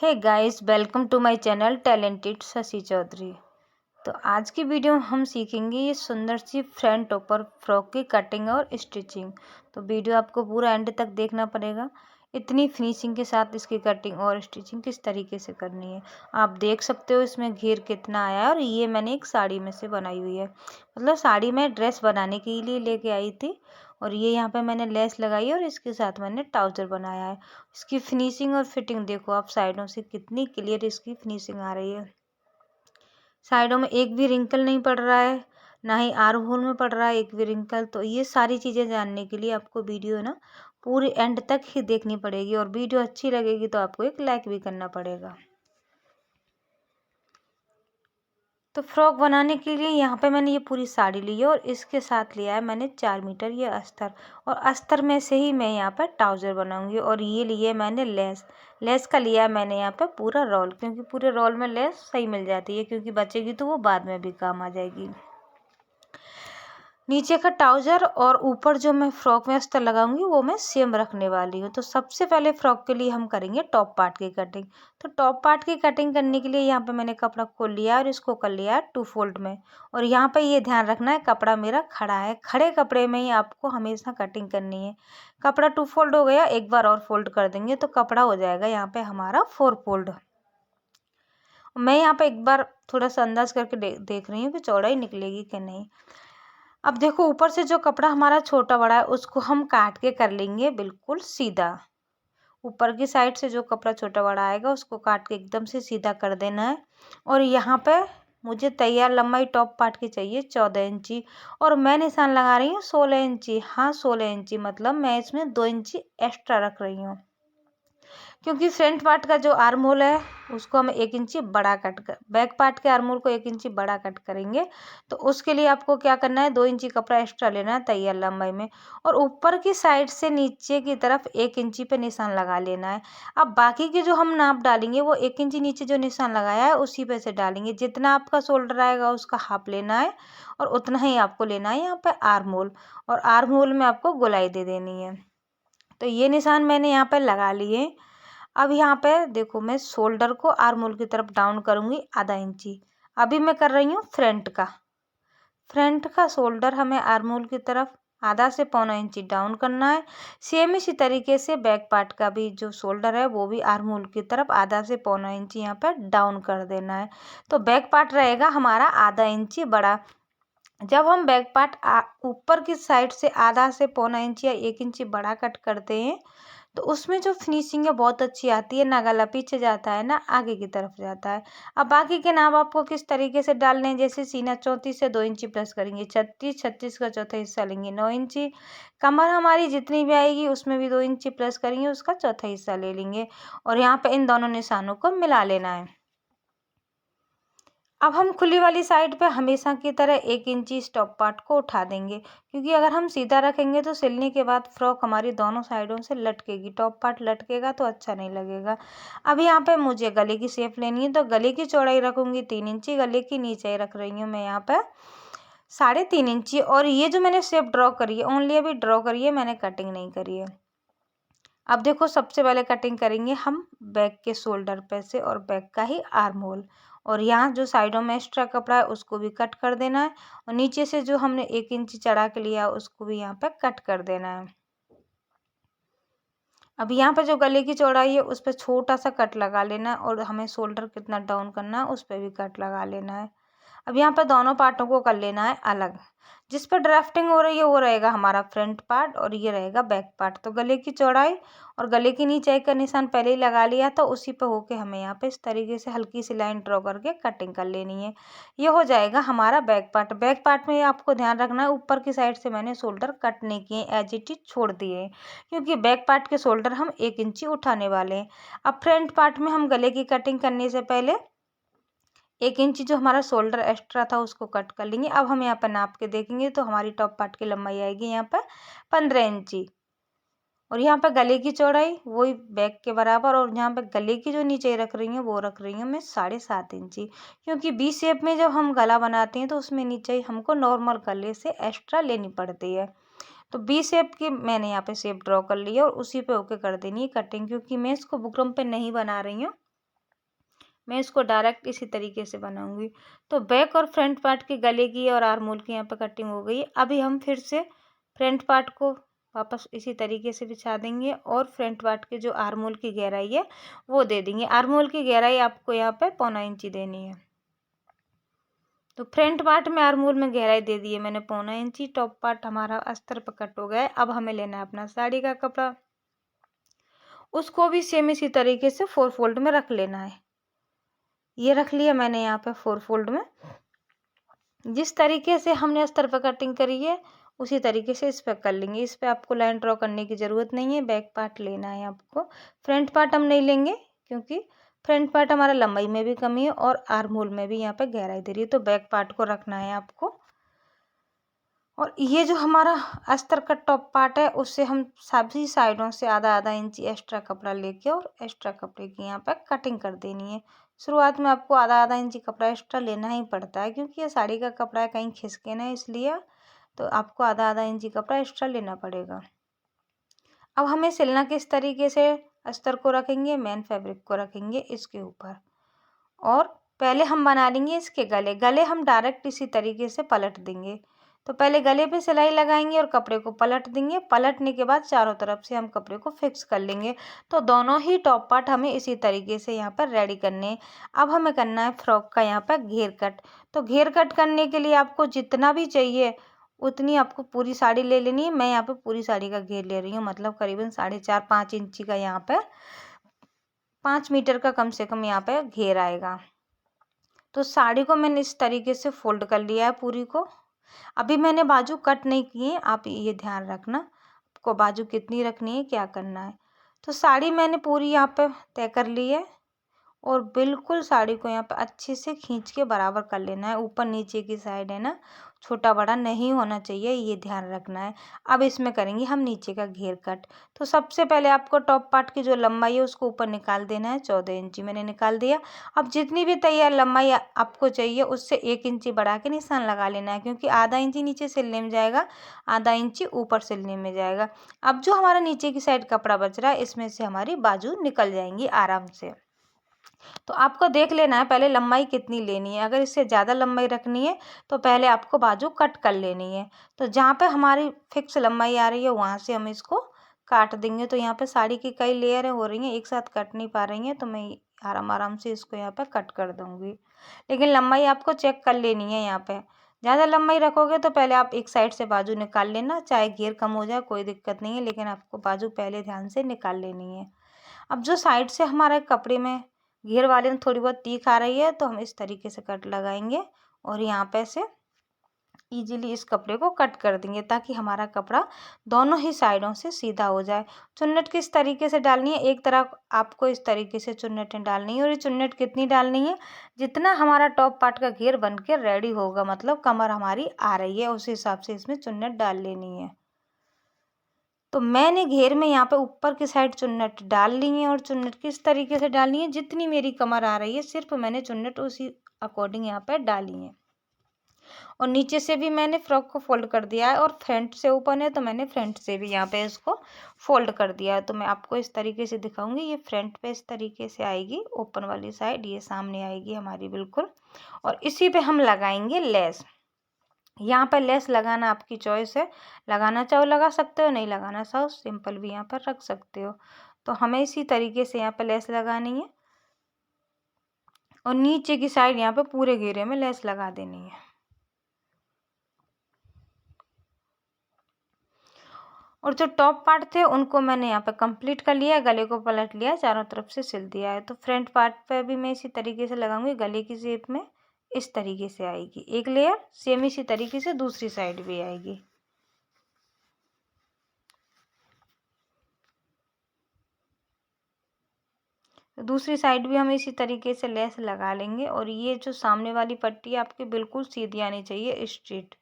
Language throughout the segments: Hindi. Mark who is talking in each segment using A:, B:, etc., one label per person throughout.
A: Hey guys, welcome to my channel talented Shashi Chaudhary. तो आज की वीडियो में हम सीखेंगे ये सुंदर सी फ्रंट टॉपर फ्रॉक की कटिंग और स्टिचिंग। तो वीडियो आपको पूरा एंड तक देखना पड़ेगा। इतनी फिनिशिंग के साथ इसकी कटिंग और स्टिचिंग किस तरीके से करनी है आप देख सकते हो। इसमें घेर कितना आया है और ये मैंने एक साड़ी में से बनाई हुई है। मतलब साड़ी में ड्रेस बनाने के लिए लेके आई थी और ये यहाँ पे मैंने लेस लगाई है और इसके साथ मैंने ट्राउजर बनाया है। इसकी फिनिशिंग और फिटिंग देखो आप, साइडों से कितनी क्लियर इसकी फिनिशिंग आ रही है। साइडों में एक भी रिंकल नहीं पड़ रहा है, ना ही आर्म होल में पड़ रहा है एक भी रिंकल। तो ये सारी चीज़ें जानने के लिए आपको वीडियो ना पूरी एंड तक ही देखनी पड़ेगी और वीडियो अच्छी लगेगी तो आपको एक लाइक भी करना पड़ेगा। तो फ्रॉक बनाने के लिए यहाँ पे मैंने ये पूरी साड़ी ली है और इसके साथ लिया है मैंने 4 मीटर ये अस्तर, और अस्तर में से ही मैं यहाँ पर ट्राउज़र बनाऊंगी। और ये लिए मैंने लेस का लिया है मैंने यहाँ पे पूरा रोल, क्योंकि पूरे रोल में लेस सही मिल जाती है, क्योंकि बचेगी तो वो बाद में भी काम आ जाएगी। नीचे का ट्राउजर और ऊपर जो मैं फ्रॉक में अस्तर लगाऊंगी वो मैं सेम रखने वाली हूँ। तो सबसे पहले फ्रॉक के लिए हम करेंगे टॉप पार्ट की कटिंग। तो टॉप पार्ट की कटिंग करने के लिए यहाँ पे मैंने कपड़ा खोल लिया और इसको कर लिया 2 फोल्ड में। और यहाँ पे ये ध्यान रखना है कपड़ा मेरा खड़ा है, खड़े कपड़े में ही आपको हमेशा कटिंग करनी है। कपड़ा 2 फोल्ड हो गया, एक बार और फोल्ड कर देंगे तो कपड़ा हो जाएगा यहाँ पे हमारा 4 फोल्ड। मैं यहाँ पे एक बार थोड़ा सा अंदाज करके देख रही हूँ कि चौड़ाई निकलेगी कि नहीं। अब देखो ऊपर से जो कपड़ा हमारा छोटा बड़ा है उसको हम काट के कर लेंगे बिल्कुल सीधा। ऊपर की साइड से जो कपड़ा छोटा बड़ा आएगा उसको काट के एकदम से सीधा कर देना है। और यहाँ पे मुझे तैयार लंबाई टॉप पार्ट की चाहिए 14 इंची और मैं निशान लगा रही हूँ 16 इंची। हाँ 16 इंची, मतलब मैं इसमें 2 इंची एक्स्ट्रा रख रही हूँ, क्योंकि फ्रंट पार्ट का जो आर्म होल है उसको हम 1 इंची बड़ा कट कर, बैक पार्ट के आर्म होल को 1 इंची बड़ा कट करेंगे। तो उसके लिए आपको क्या करना है, 2 इंची कपड़ा एक्स्ट्रा लेना है तैयार लंबाई में, और ऊपर की साइड से नीचे की तरफ 1 इंची पे निशान लगा लेना है। अब बाकी के जो हम नाप डालेंगे वो 1 इंची नीचे जो निशान लगाया है उसी पे से डालेंगे। जितना आपका शोल्डर आएगा उसका हाफ लेना है और उतना ही आपको लेना है यहाँ पे आर्म होल, और आर्म होल में आपको गोलाई दे देनी है। तो ये निशान मैंने यहाँ पे लगा लिए। अब यहाँ पे देखो मैं शोल्डर को आर्म होल की तरफ डाउन करूँगी आधा इंची। अभी मैं कर रही हूँ फ्रंट का शोल्डर हमें आर्म होल की तरफ आधा से पौना इंची डाउन करना है। सेम इसी तरीके से बैक पार्ट का भी जो शोल्डर है वो भी आर्म होल की तरफ आधा से पौना इंची यहाँ पर डाउन कर देना है। तो बैक पार्ट रहेगा हमारा आधा इंची बड़ा। जब हम बैक पार्ट ऊपर की साइड से आधा से पौना इंची या 1 इंची बड़ा कट करते हैं तो उसमें जो फिनिशिंग है बहुत अच्छी आती है, ना गला पीछे जाता है ना आगे की तरफ जाता है। अब बाकी के नाप आपको किस तरीके से डालने हैं, जैसे सीना 34 से 2 इंची प्लस करेंगे 36 का चौथा हिस्सा लेंगे 9 इंची। कमर हमारी जितनी भी आएगी उसमें भी 2 इंची प्लस करेंगे, उसका चौथा हिस्सा ले लेंगे और यहाँ पे इन दोनों निशानों को मिला लेना है। अब हम खुली वाली साइड पे हमेशा की तरह 1 इंची स्टॉप पार्ट को उठा देंगे, क्योंकि अगर हम सीधा रखेंगे तो सिलने के बाद फ्रॉक हमारी दोनों साइडों से लटकेगी, टॉप पार्ट लटकेगा तो अच्छा नहीं लगेगा। अब यहाँ पे मुझे गले की शेप लेनी है तो गले की चौड़ाई रखूँगी 3 इंची, गले की नीचे रख रही हूँ मैं यहाँ पर 3.5 इंची। और ये जो मैंने शेप ड्रॉ करी है ओनली अभी ड्रॉ करी है, मैंने कटिंग नहीं करी है। अब देखो सबसे पहले कटिंग करेंगे हम बैक के शोल्डर पे से और बैक का ही आर्म होल, और यहाँ जो साइडों में एक्स्ट्रा कपड़ा है उसको भी कट कर देना है और नीचे से जो हमने 1 इंची चढ़ा के लिया उसको भी यहाँ पे कट कर देना है। अब यहाँ पे जो गले की चौड़ाई है उस पर छोटा सा कट लगा लेना है और हमें शोल्डर कितना डाउन करना है उस पर भी कट लगा लेना है। अब यहाँ पर दोनों पार्टों को कर लेना है अलग। जिस पर ड्राफ्टिंग हो रही है वो रहेगा हमारा फ्रंट पार्ट और ये रहेगा बैक पार्ट। तो गले की चौड़ाई और गले की नीचाई का निशान पहले ही लगा लिया था, उसी पे होके हमें यहाँ पे इस तरीके से हल्की सी लाइन ड्रॉ करके कटिंग कर लेनी है। ये हो जाएगा हमारा बैक पार्ट। बैक पार्ट में आपको ध्यान रखना है ऊपर की साइड से मैंने शोल्डर कट नहीं किए, एज इट इज छोड़ दिए, क्योंकि बैक पार्ट के शोल्डर हम 1 इंची उठाने वाले हैं। अब फ्रंट पार्ट में हम गले की कटिंग करने से पहले 1 इंची जो हमारा शोल्डर एक्स्ट्रा था उसको कट कर लेंगे। अब हम यहाँ पर नाप के देखेंगे तो हमारी टॉप पार्ट की लंबाई आएगी यहाँ पर 15 इंची, और यहाँ पर गले की चौड़ाई वही बैक के बराबर, और यहाँ पे गले की जो नीचे रख रही हूँ वो रख रही हूँ मैं 7.5 इंची, क्योंकि बी शेप में जब हम गला बनाते हैं तो उसमें नीचे हमको नॉर्मल गले से एक्स्ट्रा लेनी पड़ती है। तो बी शेप की मैंने यहाँ पे शेप ड्रॉ कर ली है और उसी पे होके कर देनी है कटिंग, क्योंकि मैं इसको बुकरम पे नहीं बना रही हूँ, मैं इसको डायरेक्ट इसी तरीके से बनाऊंगी। तो बैक और फ्रंट पार्ट के गले की और आर्म होल की यहाँ पे कटिंग हो गई। अभी हम फिर से फ्रंट पार्ट को वापस इसी तरीके से बिछा देंगे और फ्रंट पार्ट के जो आर्म होल की गहराई है वो दे देंगे। आर्म होल की गहराई आपको यहाँ पे 1.25 इंची देनी है। तो फ्रंट पार्ट में आर्म होल में गहराई दे दी है मैंने 1.25 इंची। टॉप पार्ट हमारा अस्तर पर कट हो गया है। अब हमें लेना है अपना साड़ी का कपड़ा, उसको भी सेम इसी तरीके से 4 फोल्ड में रख लेना है। ये रख लिया मैंने यहाँ पे 4 फोल्ड में। जिस तरीके से हमने अस्तर पर कटिंग करी है उसी तरीके से इस पर कर लेंगे। इस पर आपको लाइन ड्रॉ करने की ज़रूरत नहीं है। बैक पार्ट लेना है आपको, फ्रंट पार्ट हम नहीं लेंगे क्योंकि फ्रंट पार्ट हमारा लंबाई में भी कमी है और आर्म होल में भी यहाँ पे गहराई दे रही है। तो बैक पार्ट को रखना है आपको। और ये जो हमारा अस्तर का टॉप पार्ट है उससे हम सभी साइडों से आधा आधा इंची एक्स्ट्रा कपड़ा लेके और एक्स्ट्रा कपड़े की यहाँ पे कटिंग कर देनी है। शुरुआत में आपको आधा आधा इंची कपड़ा एक्स्ट्रा लेना ही पड़ता है क्योंकि ये साड़ी का कपड़ा है, कहीं खिसके ना, इसलिए तो आपको आधा आधा इंची कपड़ा एक्स्ट्रा लेना पड़ेगा। अब हमें सिलना किस तरीके से अस्तर को रखेंगे, मेन फैब्रिक को रखेंगे इसके ऊपर और पहले हम बना लेंगे इसके गले। गले हम डायरेक्ट इसी तरीके से पलट देंगे। तो पहले गले पे सिलाई लगाएंगे और कपड़े को पलट देंगे। पलटने के बाद चारों तरफ से हम कपड़े को फिक्स कर लेंगे। तो दोनों ही टॉप पार्ट हमें इसी तरीके से यहाँ पर रेडी करने हैं। अब हमें करना है फ्रॉक का यहाँ पर घेर कट। तो घेर कट करने के लिए आपको जितना भी चाहिए उतनी आपको पूरी साड़ी ले लेनी है। मैं यहाँ पे पूरी साड़ी का घेर ले रही हूँ, मतलब करीबन 4.5-5 इंची का यहाँ पर 5 मीटर का कम से कम यहाँ पे घेर आएगा। तो साड़ी को मैंने इस तरीके से फोल्ड कर लिया है पूरी को। अभी मैंने बाजू कट नहीं की है, आप ये ध्यान रखना आपको बाजू कितनी रखनी है, क्या करना है। तो साड़ी मैंने पूरी यहाँ पे तय कर ली है और बिल्कुल साड़ी को यहाँ पे अच्छे से खींच के बराबर कर लेना है। ऊपर नीचे की साइड है ना, छोटा बड़ा नहीं होना चाहिए, ये ध्यान रखना है। अब इसमें करेंगे हम नीचे का घेर कट। तो सबसे पहले आपको टॉप पार्ट की जो लंबाई है उसको ऊपर निकाल देना है। 14 इंची मैंने निकाल दिया। अब जितनी भी तैयार लंबाई आपको चाहिए उससे 1 इंची बढ़ा के निशान लगा लेना है क्योंकि आधा इंची नीचे सिलने में जाएगा, आधा इंची ऊपर सिलने में जाएगा। अब जो हमारा नीचे की साइड कपड़ा बच रहा है इसमें से हमारी बाजू निकल जाएंगी आराम से। तो आपको देख लेना है पहले लंबाई कितनी लेनी है। अगर इससे ज़्यादा लंबाई रखनी है तो पहले आपको बाजू कट कर लेनी है। तो जहाँ पे हमारी फिक्स लंबाई आ रही है वहाँ से हम इसको काट देंगे। तो यहाँ पे साड़ी की कई लेयर हो रही हैं, एक साथ कट नहीं पा रही हैं, तो मैं आराम आराम से इसको यहाँ पे कट कर दूँगी। लेकिन लंबाई आपको चेक कर लेनी है। यहाँ पे ज़्यादा लंबाई रखोगे तो पहले आप एक साइड से बाजू निकाल लेना, चाहे घेर कम हो जाए कोई दिक्कत नहीं है, लेकिन आपको बाजू पहले ध्यान से निकाल लेनी है। अब जो साइड से हमारे कपड़े में घेर वाले में थोड़ी बहुत तीख आ रही है तो हम इस तरीके से कट लगाएंगे और यहाँ पे से इजीली इस कपड़े को कट कर देंगे ताकि हमारा कपड़ा दोनों ही साइडों से सीधा हो जाए। चुन्नट किस तरीके से डालनी है, एक तरफ आपको इस तरीके से चुन्नटें डालनी है और ये चुन्नट कितनी डालनी है, जितना हमारा टॉप पार्ट का घेर बन के रेडी होगा, मतलब कमर हमारी आ रही है उस हिसाब से इसमें चुन्नट डाल लेनी है। तो मैंने घेर में यहाँ पे ऊपर की साइड चुन्नट डाल ली है और चुन्नट किस तरीके से डालनी है, जितनी मेरी कमर आ रही है सिर्फ मैंने चुन्नट उसी अकॉर्डिंग यहाँ पे डाली है। और नीचे से भी मैंने फ्रॉक को फोल्ड कर दिया है और फ्रंट से ओपन है तो मैंने फ्रंट से भी यहाँ पे इसको फोल्ड कर दिया है। तो मैं आपको इस तरीके से दिखाऊंगी। ये फ्रंट पे इस तरीके से आएगी, ओपन वाली साइड ये सामने आएगी हमारी बिल्कुल। और इसी पे हम लगाएंगे लेस। यहाँ पर लेस लगाना आपकी चॉइस है, लगाना चाहो लगा सकते हो, नहीं लगाना चाहो सिंपल भी यहाँ पर रख सकते हो। तो हमें इसी तरीके से यहाँ पर लेस लगानी है और नीचे की साइड यहाँ पे पूरे घेरे में लेस लगा देनी है। और जो टॉप पार्ट थे उनको मैंने यहाँ पे कंप्लीट कर लिया, गले को पलट लिया, चारों तरफ से सिल दिया है। तो फ्रंट पार्ट पे भी मैं इसी तरीके से लगाऊंगी, गले की शेप में इस तरीके से आएगी एक लेयर, सेम इसी तरीके से दूसरी साइड भी आएगी। तो दूसरी साइड भी हम इसी तरीके से लेस लगा लेंगे और ये जो सामने वाली पट्टी आपकी बिल्कुल सीधी आनी चाहिए, स्ट्रेट।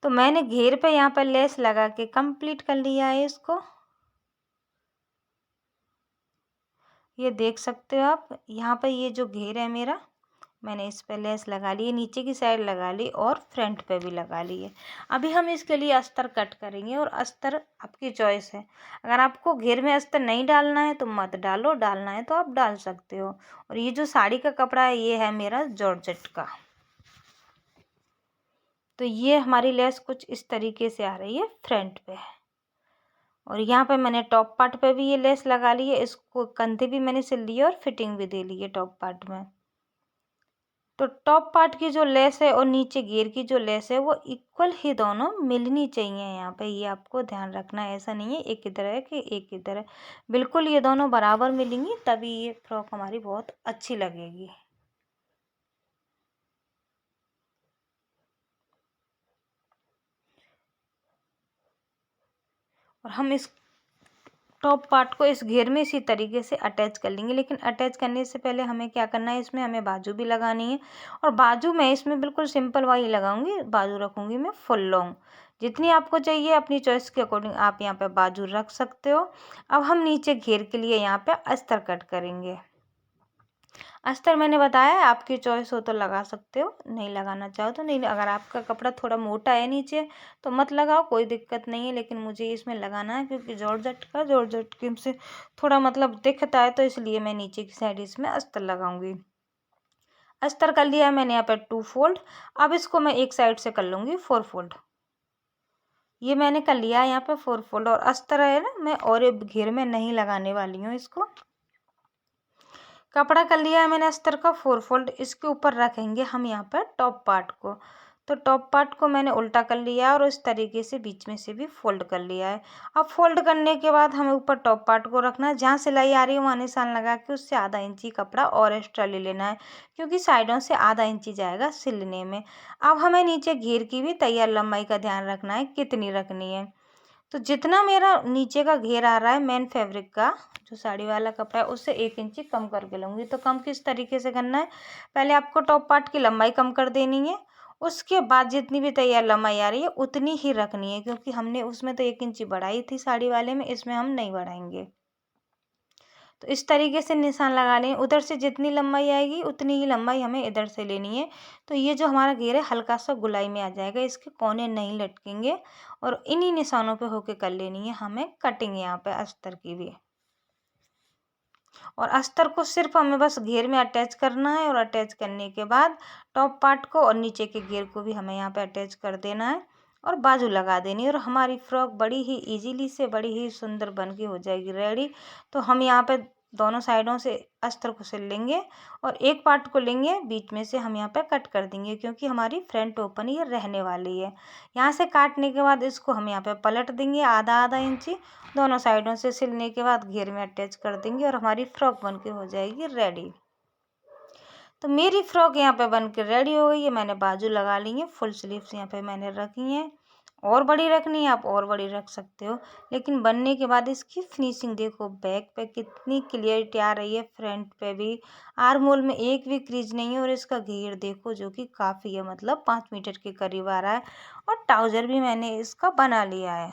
A: तो मैंने घेर पे यहाँ पर लेस लगा के कंप्लीट कर लिया है इसको। ये देख सकते हो आप, यहाँ पर ये जो घेर है मेरा मैंने इस पे लेस लगा ली है, नीचे की साइड लगा ली और फ्रंट पे भी लगा ली है। अभी हम इसके लिए अस्तर कट करेंगे और अस्तर आपकी चॉइस है। अगर आपको घेर में अस्तर नहीं डालना है तो मत डालो, डालना है तो आप डाल सकते हो। और ये जो साड़ी का कपड़ा है ये है मेरा जॉर्जेट का। तो ये हमारी लेस कुछ इस तरीके से आ रही है फ्रंट पे। और यहाँ पे मैंने टॉप पार्ट पे भी ये लेस लगा ली है, इसको कंधे भी मैंने सिल लिए और फिटिंग भी दे ली है टॉप पार्ट में। तो टॉप पार्ट की जो लेस है और नीचे घेर की जो लेस है वो इक्वल ही दोनों मिलनी चाहिए। यहाँ पे ये आपको ध्यान रखना है, ऐसा नहीं है एक इधर है कि एक इधर है, बिल्कुल ये दोनों बराबर मिलेंगी तभी ये फ्रॉक हमारी बहुत अच्छी लगेगी। और हम इस टॉप पार्ट को इस घेर में इसी तरीके से अटैच कर लेंगे, लेकिन अटैच करने से पहले हमें क्या करना है, इसमें हमें बाजू भी लगानी है। और बाजू मैं इसमें बिल्कुल सिंपल वाली लगाऊंगी, बाजू रखूंगी मैं फुल लॉन्ग। जितनी आपको चाहिए अपनी चॉइस के अकॉर्डिंग आप यहाँ पे बाजू रख सकते हो। अब हम नीचे घेर के लिए यहाँ पे अस्तर कट करेंगे। अस्तर मैंने बताया है, आपकी चॉइस हो तो लगा सकते हो, नहीं लगाना चाहो तो नहीं। अगर आपका कपड़ा थोड़ा मोटा है नीचे तो मत लगाओ, कोई दिक्कत नहीं है, लेकिन मुझे इसमें लगाना है क्योंकि जॉर्जेट की से थोड़ा मतलब दिखता है, तो इसलिए मैं नीचे की साइड इसमें अस्तर लगाऊंगी। अस्तर कर लिया है मैंने यहाँ पे 2 फोल्ड। अब इसको मैं एक साइड से कर लूँगी 4 फोल्ड। ये मैंने कर लिया है यहाँ पे 4 फोल्ड। और अस्तर है ना, मैं और घेर में नहीं लगाने वाली हूँ इसको। कपड़ा कर लिया है मैंने अस्तर का 4 फोल्ड। इसके ऊपर रखेंगे हम यहाँ पर टॉप पार्ट को। तो टॉप पार्ट को मैंने उल्टा कर लिया है और इस तरीके से बीच में से भी फोल्ड कर लिया है। अब फोल्ड करने के बाद हमें ऊपर टॉप पार्ट को रखना है, जहाँ सिलाई आ रही है वहाँ निशान लगा के उससे आधा इंची कपड़ा और एक्स्ट्रा ले लेना है, क्योंकि साइडों से आधा इंची जाएगा सिलने में। अब हमें नीचे घेर की भी तैयार लंबाई का ध्यान रखना है कितनी रखनी है। तो जितना मेरा नीचे का घेर आ रहा है मेन फैब्रिक का, जो साड़ी वाला कपड़ा है, उससे 1 इंची कम करके लूँगी। तो कम किस तरीके से करना है, पहले आपको टॉप पार्ट की लंबाई कम कर देनी है, उसके बाद जितनी भी तैयार लंबाई आ रही है उतनी ही रखनी है, क्योंकि हमने उसमें तो 1 इंची बढ़ाई थी साड़ी वाले में, इसमें हम नहीं बढ़ाएंगे। तो इस तरीके से निशान लगा लें, उधर से जितनी लंबाई आएगी उतनी ही लंबाई हमें इधर से लेनी है। तो ये जो हमारा घेर है हल्का सा गुलाई में आ जाएगा, इसके कोने नहीं लटकेंगे। और इन्हीं निशानों पे होके कर लेनी है हमें कटिंग यहाँ पे अस्तर की भी। और अस्तर को सिर्फ हमें बस घेर में अटैच करना है, और अटैच करने के बाद टॉप पार्ट को और नीचे के घेर को भी हमें यहाँ पे अटैच कर देना है और बाजू लगा देनी है। और हमारी फ्रॉक बड़ी ही इजीली से बड़ी ही सुंदर बन के हो जाएगी रेडी। तो हम यहाँ पे दोनों साइडों से अस्तर को सिल लेंगे और एक पार्ट को लेंगे, बीच में से हम यहाँ पे कट कर देंगे, क्योंकि हमारी फ्रंट ओपन ये रहने वाली है। यहाँ से काटने के बाद इसको हम यहाँ पे पलट देंगे आधा आधा इंची, दोनों साइडों से सिलने के बाद घेर में अटैच कर देंगे और हमारी फ्रॉक बन के हो जाएगी रेडी। तो मेरी फ्रॉक यहाँ पे बन के रेडी हो गई है। मैंने बाजू लगा ली है, फुल स्लीव्स यहाँ पे मैंने रखी हैं। और बड़ी रखनी है आप और बड़ी रख सकते हो, लेकिन बनने के बाद इसकी फिनिशिंग देखो, बैक पे कितनी क्लियरिटी आ रही है, फ्रंट पे भी आर्म होल में एक भी क्रीज नहीं है। और इसका घेर देखो जो कि काफ़ी है, मतलब 5 मीटर के करीब आ रहा है। और ट्राउज़र भी मैंने इसका बना लिया है।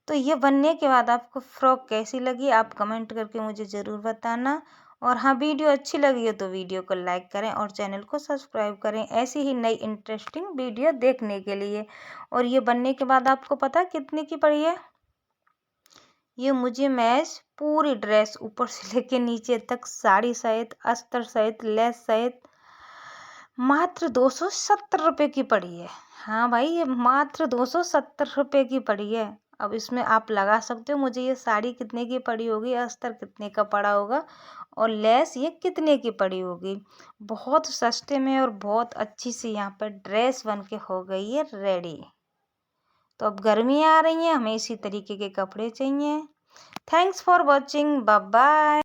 A: तो ये बनने के बाद आपको फ्रॉक कैसी लगी आप कमेंट करके मुझे ज़रूर बताना। और हाँ, वीडियो अच्छी लगी हो तो वीडियो को लाइक करें और चैनल को सब्सक्राइब करें ऐसी ही नई इंटरेस्टिंग वीडियो देखने के लिए। और ये बनने के बाद आपको पता है कितने की पड़ी है, ये मुझे मैच पूरी ड्रेस ऊपर से लेके नीचे तक साड़ी सहित अस्तर सहित लेस सहित मात्र 270 रुपये की पड़ी है। हाँ भाई, ये मात्र 270 रुपये की पड़ी है। अब इसमें आप लगा सकते हो मुझे ये साड़ी कितने की पड़ी होगी, अस्तर कितने का पड़ा होगा और लेस ये कितने की पड़ी होगी। बहुत सस्ते में और बहुत अच्छी सी यहाँ पर ड्रेस बन के हो गई है रेडी। तो अब गर्मी आ रही है, हमें इसी तरीके के कपड़े चाहिए। Thanks for watching, bye bye.